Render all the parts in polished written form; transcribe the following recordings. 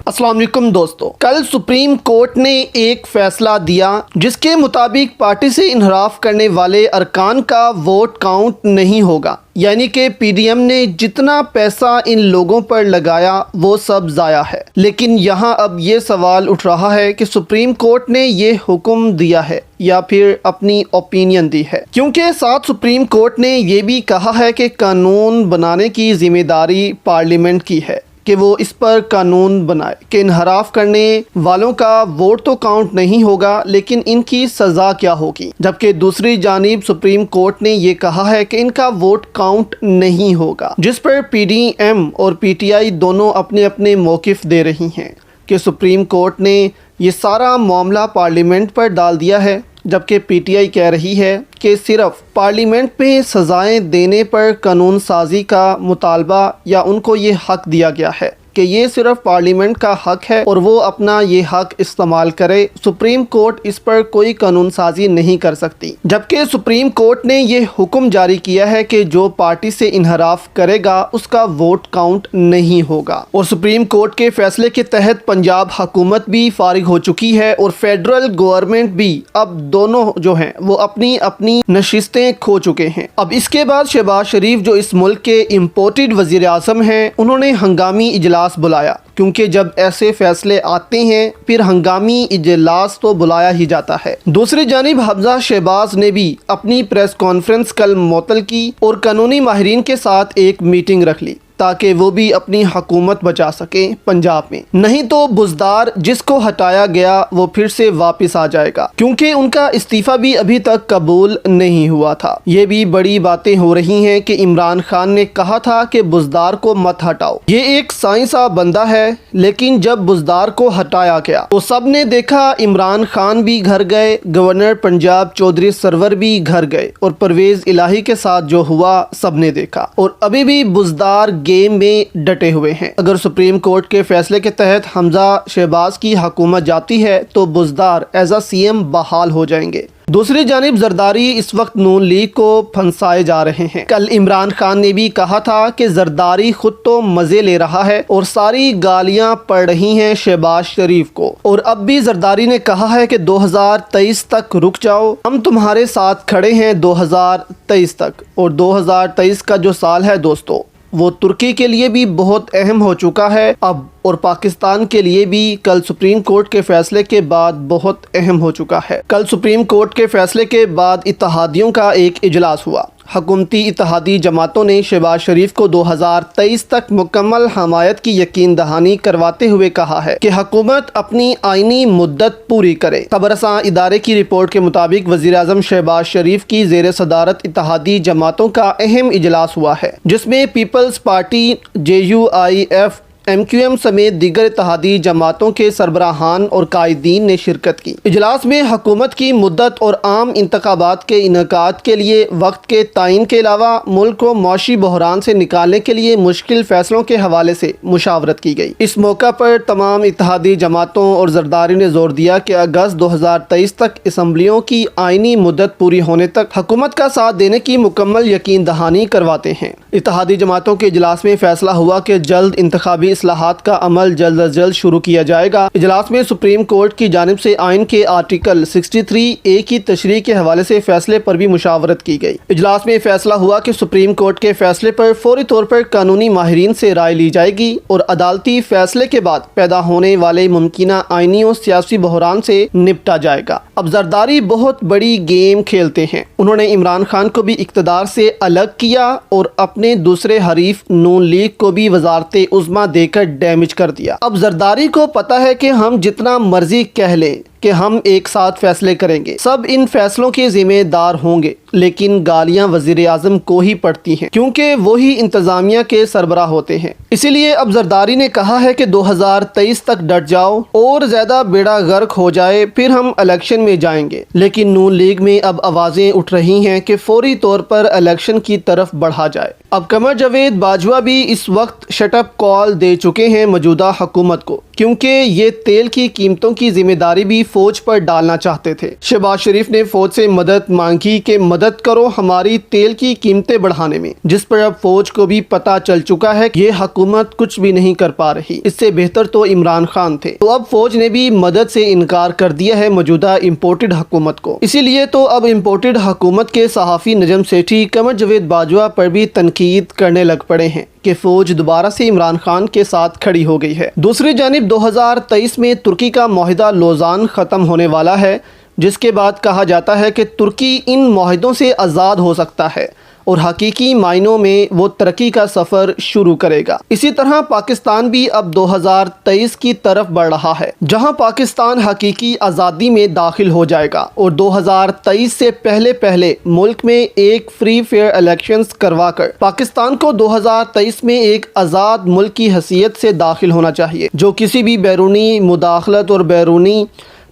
अस्सलाम वालेकुम दोस्तों, कल सुप्रीम कोर्ट ने एक फैसला दिया जिसके मुताबिक पार्टी से इनहराफ करने वाले अरकान का वोट काउंट नहीं होगा। यानी कि पीडीएम ने जितना पैसा इन लोगों पर लगाया वो सब ज़ाया है। लेकिन यहाँ अब ये सवाल उठ रहा है कि सुप्रीम कोर्ट ने ये हुक्म दिया है या फिर अपनी ओपिनियन दी है, क्योंकि साथ सुप्रीम कोर्ट ने ये भी कहा है कि कानून बनाने की जिम्मेदारी पार्लियामेंट की है कि वो इस पर कानून बनाए कि इनहराफ करने वालों का वोट तो काउंट नहीं होगा लेकिन इनकी सज़ा क्या होगी। जबकि दूसरी जानिब सुप्रीम कोर्ट ने ये कहा है कि इनका वोट काउंट नहीं होगा, जिस पर पीडीएम और पीटीआई दोनों अपने अपने मौक़िफ़ दे रही हैं कि सुप्रीम कोर्ट ने ये सारा मामला पार्लियामेंट पर डाल दिया है, जबकि पीटीआई कह रही है कि सिर्फ पार्लियामेंट में सज़ाएं देने पर कानून साजी का मुतालबा या उनको ये हक दिया गया है कि ये सिर्फ पार्लियामेंट का हक है और वो अपना ये हक इस्तेमाल करे। सुप्रीम कोर्ट इस पर कोई कानून साजी नहीं कर सकती। जबकि सुप्रीम कोर्ट ने ये हुक्म जारी किया है कि जो पार्टी से इनहराफ करेगा उसका वोट काउंट नहीं होगा। और सुप्रीम कोर्ट के फैसले के तहत पंजाब हुकूमत भी फारिग हो चुकी है और फेडरल गवर्नमेंट भी अब दोनों जो हैं वो अपनी अपनी नशिस्तें खो चुके हैं। अब इसके बाद शहबाज शरीफ जो इस मुल्क के इम्पोर्टेड वज़ीर आज़म हैं, उन्होंने हंगामी इजलास बुलाया, क्योंकि जब ऐसे फैसले आते हैं फिर हंगामी इजलास तो बुलाया ही जाता है। दूसरी जानिब हमजा शहबाज ने भी अपनी प्रेस कॉन्फ्रेंस कल मुअत्तल की और कानूनी माहिरीन के साथ एक मीटिंग रख ली ताकि वो भी अपनी हुकूमत बचा सकें पंजाब में। नहीं तो बुज़दार जिसको हटाया गया वो फिर से वापस आ जाएगा, क्योंकि उनका इस्तीफ़ा भी अभी तक कबूल नहीं हुआ था। ये भी बड़ी बातें हो रही हैं कि इमरान खान ने कहा था कि बुज़दार को मत हटाओ। ये एक साइंसा बंदा है, लेकिन जब बुज़दार को हटाया गया तो सब ने देखा इमरान खान भी घर गए, गवर्नर पंजाब चौधरी सरवर भी घर गए और परवेज़ इलाही के साथ जो हुआ सब ने देखा। और अभी भी बुज़दार गेम में डटे हुए हैं। अगर सुप्रीम कोर्ट के फैसले के तहत हमजा शहबाज की हुकूमत जाती है तो बुज़दार एज अ सीएम बहाल हो जाएंगे। दूसरी जानिब जरदारी इस वक्त नून लीग को फंसाए जा रहे हैं। कल इमरान खान ने भी कहा था कि जरदारी खुद तो मजे ले रहा है और सारी गालियां पड़ रही हैं शहबाज शरीफ को। और अब भी जरदारी ने कहा है कि 2023 तक रुक जाओ, हम तुम्हारे साथ खड़े हैं 2023 तक। और 2023 का जो साल है दोस्तों, वो तुर्की के लिए भी बहुत अहम हो चुका है अब, और पाकिस्तान के लिए भी कल सुप्रीम कोर्ट के फैसले के बाद बहुत अहम हो चुका है। कल सुप्रीम कोर्ट के फैसले के बाद इत्तेहादियों का एक इजलास हुआ। हुकूमती इत्तेहादी जमातों ने शहबाज शरीफ को 2023 तक मुकम्मल हमायत की यकीन दहानी करवाते हुए कहा है कि हुकूमत अपनी आइनी मुद्दत पूरी करे। खबरसां इदारे की रिपोर्ट के मुताबिक वज़ीर आज़म शहबाज शरीफ की ज़ेर सदारत इत्तेहादी जमातों का अहम इजलास हुआ है, जिसमें पीपल्स पार्टी, JUIF, MQM समेत दीगर इत्तेहादी जमातों के सरबराहान और कायदीन ने शिरकत की। इजलास में हुकूमत की मुद्दत और आम इंतखाबात के इनेकाद के लिए वक्त के तयन के अलावा मुल्क को मौशी बहरान से निकालने के लिए मुश्किल फैसलों के हवाले से मुशावरत की गई। इस मौका पर तमाम इत्तेहादी जमातों और जरदारी ने जोर दिया कि अगस्त 2023 तक असम्बलियों की आइनी मुद्दत पूरी होने तक हुकूमत का साथ देने की मुकम्मल यकीन दहानी करवाते हैं। इत्तेहादी जमातों के इजलास में फैसला हुआ कि जल्द इंतखाबी इस्लाहात का अमल जल्द अज जल्द शुरू किया जाएगा। इजलास में सुप्रीम कोर्ट की जानिब से आइन के आर्टिकल 63A की तशरीह के हवाले से फैसले पर भी मुशावरत की गई। इजलास में फैसला हुआ कि सुप्रीम कोर्ट के फैसले पर फौरी तौर पर कानूनी माहिरीन से राय ली जाएगी और अदालती फैसले के बाद पैदा होने वाले मुमकिना आइनी और सियासी बहरान से निपटा जाएगा। अब जरदारी बहुत बड़ी गेम खेलते हैं। उन्होंने इमरान खान को भी इक़्तिदार से अलग किया और अपने दूसरे हरीफ नून लीग को भी वज़ारत उज़्मा देकर डैमेज कर दिया। अब जरदारी को पता है कि हम जितना मर्जी कह लें कि हम एक साथ फैसले करेंगे, सब इन फैसलों के जिम्मेदार होंगे, लेकिन गालियां वजीर आजम को ही पड़ती हैं, क्योंकि वही इंतजामिया के सरबराह होते हैं। इसीलिए अब जरदारी ने कहा है कि 2023 तक डट जाओ और ज्यादा बेड़ा गर्क हो जाए फिर हम इलेक्शन में जाएंगे। लेकिन नून लीग में अब आवाजें उठ रही हैं कि फौरी तौर पर इलेक्शन की तरफ बढ़ा जाए। अब कमर जावेद बाजवा भी इस वक्त शटअप कॉल दे चुके हैं मौजूदा हुकूमत को, क्योंकि ये तेल की कीमतों की जिम्मेदारी भी فوج پر ڈالنا چاہتے تھے۔ شہباز شریف نے فوج سے مدد مانگی کہ مدد کرو ہماری تیل کی قیمتیں بڑھانے میں، جس پر اب فوج کو بھی پتہ چل چکا ہے کہ یہ حکومت کچھ بھی نہیں کر پا رہی، اس سے بہتر تو عمران خان تھے۔ تو اب فوج نے بھی مدد سے انکار کر دیا ہے موجودہ امپورٹڈ حکومت کو۔ اسی لیے تو اب امپورٹڈ حکومت کے صحافی نجم سیٹھی قمر جاوید باجوہ پر بھی تنقید کرنے لگ پڑے ہیں کہ فوج دوبارہ سے عمران خان کے ساتھ کھڑی ہو گئی ہے۔ دوسری جانب 2023 میں ترکی کا معاہدہ لوزان ختم ہونے والا ہے، جس کے بعد کہا جاتا ہے کہ ترکی ان معاہدوں سے آزاد ہو سکتا ہے اور حقیقی معنوں میں وہ ترقی کا سفر شروع کرے گا۔ اسی طرح پاکستان بھی اب 2023 کی طرف بڑھ رہا ہے، جہاں پاکستان حقیقی آزادی میں داخل ہو جائے گا اور 2023 سے پہلے ملک میں ایک فری فیئر الیکشنز کروا کر پاکستان کو 2023 میں ایک آزاد ملک کی حیثیت سے داخل ہونا چاہیے، جو کسی بھی بیرونی مداخلت اور بیرونی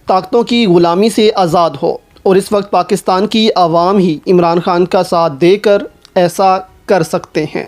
طاقتوں کی غلامی سے آزاد ہو۔ اور اس وقت پاکستان کی عوام ہی عمران خان کا ساتھ دے کر ایسا کر سکتے ہیں۔